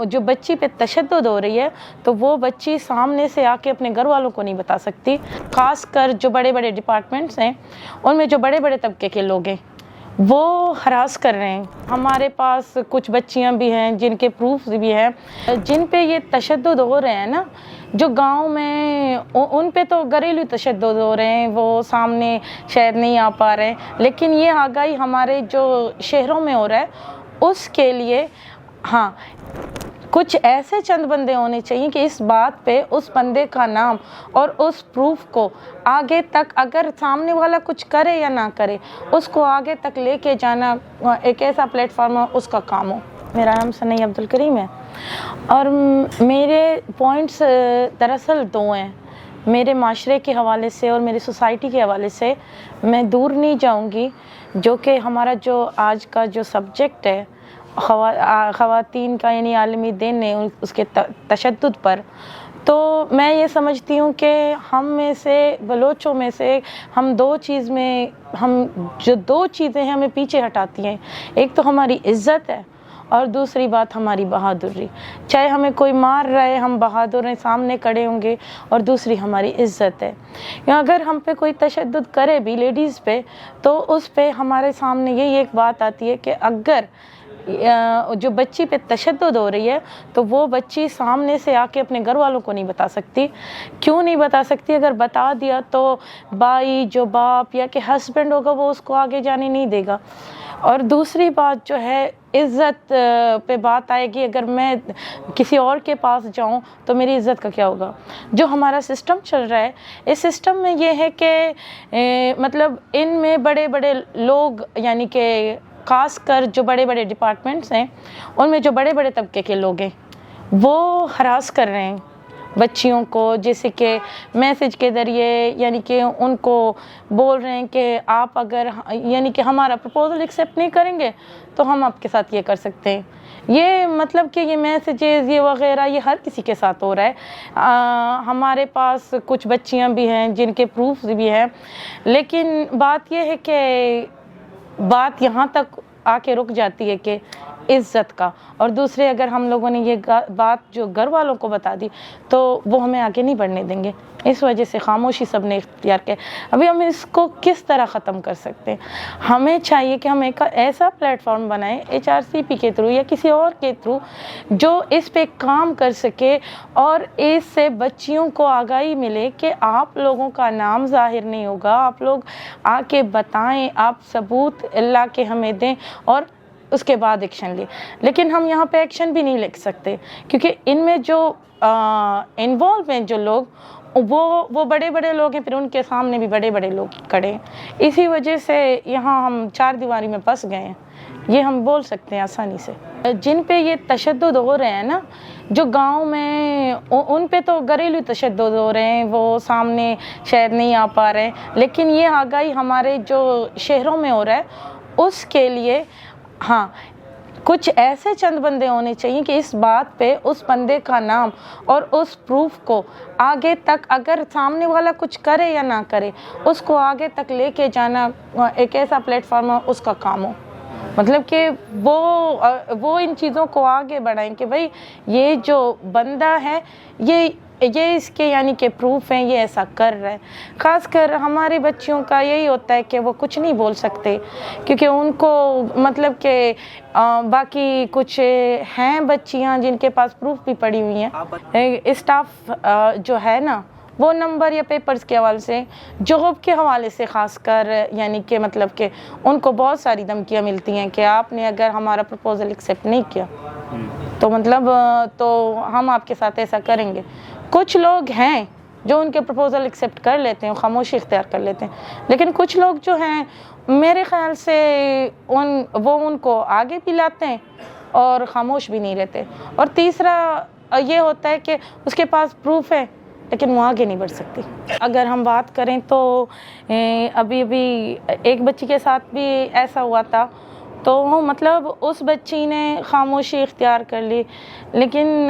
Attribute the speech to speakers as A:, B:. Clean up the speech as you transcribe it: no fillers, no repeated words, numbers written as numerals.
A: جو بچی پہ تشدد ہو رہی ہے تو وہ بچی سامنے سے آ کے اپنے گھر والوں کو نہیں بتا سکتی. خاص کر جو بڑے بڑے ڈپارٹمنٹس ہیں ان میں جو بڑے بڑے طبقے کے لوگ ہیں وہ ہراس کر رہے ہیں. ہمارے پاس کچھ بچیاں بھی ہیں جن کے پروفز بھی ہیں جن پہ یہ تشدد ہو رہے ہیں نا, جو گاؤں میں ان پہ تو گھریلو تشدد ہو رہے ہیں, وہ سامنے شاید نہیں آ پا رہے, لیکن یہ آگاہی ہمارے جو شہروں میں ہو رہا ہے اس کے لیے ہاں کچھ ایسے چند بندے ہونے چاہیے کہ اس بات پہ اس بندے کا نام اور اس پروف کو آگے تک, اگر سامنے والا کچھ کرے یا نہ کرے, اس کو آگے تک لے کے جانا ایک ایسا پلیٹ فارم ہو اس کا کام ہو. میرا نام ثناء عبدالکریم ہے اور میرے پوائنٹس دراصل دو ہیں. میرے معاشرے کے حوالے سے اور میری سوسائٹی کے حوالے سے میں دور نہیں جاؤں گی, جو کہ ہمارا جو آج کا جو سبجیکٹ ہے خواتین کا یعنی عالمی دن ہے اس کے تشدد پر. تو میں یہ سمجھتی ہوں کہ ہم میں سے بلوچوں میں سے ہم دو چیزیں ہیں ہمیں پیچھے ہٹاتی ہیں. ایک تو ہماری عزت ہے اور دوسری بات ہماری بہادری. چاہے ہمیں کوئی مار رہے ہم بہادر ہیں, سامنے کھڑے ہوں گے. اور دوسری ہماری عزت ہے. اگر ہم پہ کوئی تشدد کرے بھی لیڈیز پہ تو اس پہ ہمارے سامنے یہی ایک بات آتی ہے کہ اگر جو بچی پہ تشدد ہو رہی ہے تو وہ بچی سامنے سے آ کے اپنے گھر والوں کو نہیں بتا سکتی. کیوں نہیں بتا سکتی؟ اگر بتا دیا تو بھائی جو باپ یا کہ ہسبینڈ ہوگا وہ اس کو آگے جانے نہیں دے گا. اور دوسری بات جو ہے عزت پہ بات آئے گی. اگر میں کسی اور کے پاس جاؤں تو میری عزت کا کیا ہوگا؟ جو ہمارا سسٹم چل رہا ہے اس سسٹم میں یہ ہے کہ مطلب ان میں بڑے بڑے لوگ یعنی کہ خاص کر جو بڑے بڑے ڈپارٹمنٹس ہیں ان میں جو بڑے بڑے طبقے کے لوگ ہیں وہ ہراس کر رہے ہیں بچیوں کو, جیسے کہ میسج کے ذریعے یعنی کہ ان کو بول رہے ہیں کہ آپ اگر یعنی کہ ہمارا پرپوزل ایکسیپٹ نہیں کریں گے تو ہم آپ کے ساتھ یہ کر سکتے ہیں. یہ مطلب کہ یہ میسیجز یہ وغیرہ یہ ہر کسی کے ساتھ ہو رہا ہے. ہمارے پاس کچھ بچیاں بھی ہیں جن کے پروفز بھی ہیں, لیکن بات یہ ہے کہ بات یہاں تک آ کے رک جاتی ہے کہ عزت کا. اور دوسرے اگر ہم لوگوں نے یہ بات جو گھر والوں کو بتا دی تو وہ ہمیں آگے نہیں بڑھنے دیں گے. اس وجہ سے خاموشی سب نے اختیار کی. ابھی ہم اس کو کس طرح ختم کر سکتے ہیں؟ ہمیں چاہیے کہ ہم ایک ایسا پلیٹ فارم بنائیں HRCP کے تھرو یا کسی اور کے تھرو جو اس پہ کام کر سکے اور اس سے بچیوں کو آگاہی ملے کہ آپ لوگوں کا نام ظاہر نہیں ہوگا, آپ لوگ آ کے بتائیں, آپ ثبوت اللہ کے ہمیں دیں اور اس کے بعد ایکشن لیں. لیکن ہم یہاں پہ ایکشن بھی نہیں لے سکتے کیونکہ ان میں جو انوالو ہیں جو لوگ وہ بڑے بڑے لوگ ہیں, پھر ان کے سامنے بھی بڑے بڑے لوگ کھڑے ہیں. اسی وجہ سے یہاں ہم چار دیواری میں پھنس گئے ہیں, یہ ہم بول سکتے ہیں آسانی سے. جن پہ یہ تشدد ہو رہے ہیں نا, جو گاؤں میں ان پہ تو گھریلو تشدد ہو رہے ہیں, وہ سامنے شاید نہیں آ پا رہے, لیکن یہ آگاہی ہمارے جو شہروں میں ہو رہا ہے اس کے لیے ہاں کچھ ایسے چند بندے ہونے چاہیے کہ اس بات پہ اس بندے کا نام اور اس پروف کو آگے تک, اگر سامنے والا کچھ کرے یا نہ کرے, اس کو آگے تک لے کے جانا ایک ایسا پلیٹ فارم ہو اس کا کام ہو. مطلب کہ وہ ان چیزوں کو آگے بڑھائیں کہ بھائی یہ جو بندہ ہے یہ اس کے یعنی کہ پروف ہیں, یہ ایسا کر رہا ہے. خاص کر ہمارے بچیوں کا یہی ہوتا ہے کہ وہ کچھ نہیں بول سکتے کیونکہ ان کو مطلب کہ باقی کچھ ہیں بچیاں جن کے پاس پروف بھی پڑی ہوئی ہیں. اسٹاف جو ہے نا وہ نمبر یا پیپرز کے حوالے سے, جاب کے حوالے سے خاص کر یعنی کہ مطلب کہ ان کو بہت ساری دھمکیاں ملتی ہیں کہ آپ نے اگر ہمارا پرپوزل ایکسیپٹ نہیں کیا تو مطلب تو ہم آپ کے ساتھ ایسا کریں گے. کچھ لوگ ہیں جو ان کے پرپوزل ایکسیپٹ کر لیتے ہیں, خاموشی اختیار کر لیتے ہیں, لیکن کچھ لوگ جو ہیں میرے خیال سے ان کو آگے بھی لاتے ہیں اور خاموش بھی نہیں رہتے. اور تیسرا یہ ہوتا ہے کہ اس کے پاس پروف ہے لیکن وہ آگے نہیں بڑھ سکتی. اگر ہم بات کریں تو ابھی ایک بچی کے ساتھ بھی ایسا ہوا تھا تو مطلب اس بچی نے خاموشی اختیار کر لی, لیکن